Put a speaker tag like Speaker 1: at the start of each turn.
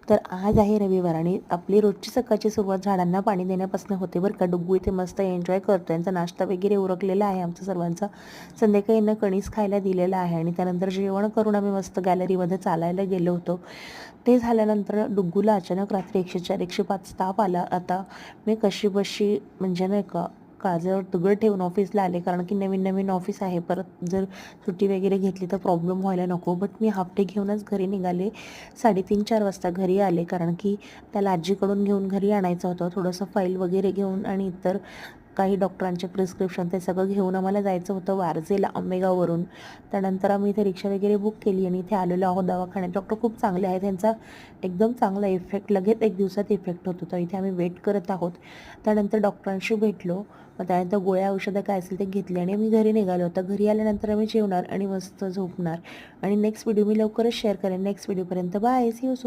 Speaker 1: तर आज आहे रविवार आणि आपली रोजची सकाळची सुरुवात झाडांना पाणी देण्यापासून होते बरं का. डुग्गू इथे मस्त एन्जॉय करतो. यांचा नाश्ता वगैरे उरकलेला आहे आमचा सर्वांचा. संध्याकाळी यांना कणीस खायला दिलेला आहे आणि त्यानंतर जेवण करून आम्ही मस्त गॅलरीमध्ये चालायला गेलो होतो. ते झाल्यानंतर डुग्गूला अचानक रात्री 104 105 ताप आला. आता मी कशीबशी म्हणजे नाही का काळजावर दगड ठेवून ऑफिसला आले, कारण की नवीन नवीन ऑफिस आहे. परत जर सुट्टी वगैरे घेतली तर प्रॉब्लेम व्हायला नको. बट मी हाफ डे घेऊनच घरी निघाले. 3:30-4 वाजता घरी आले, कारण की त्याला आजीकडून घेऊन घरी आणायचं होतं. थोडंसं फाईल वगैरे घेऊन आणि इतर काही डॉक्टरांचे प्रिस्क्रिप्शन ते सगळं घेऊन आम्हाला जायचं होतं वारजेला आंबेगाववरून. त्यानंतर आम्ही इथे रिक्षा वगैरे बुक केली आणि इथे आलेलो आहोत दवाखान्यात. डॉक्टर खूप चांगले आहेत. त्यांचा एकदम चांगला इफेक्ट लगेच 1 दिवसात इफेक्ट होत होता. इथे आम्ही वेट करत आहोत. त्यानंतर डॉक्टरांशी भेटलो. मग त्यानंतर गोळ्या औषधं काय असेल ते घेतले आणि आम्ही घरी निघालो होतो. घरी आल्यानंतर आम्ही जेवणार आणि मस्त झोपणार. आणि नेक्स्ट व्हिडिओ मी लवकरच शेअर करेन. नेक्स्ट व्हिडिओपर्यंत बाय. See you soon.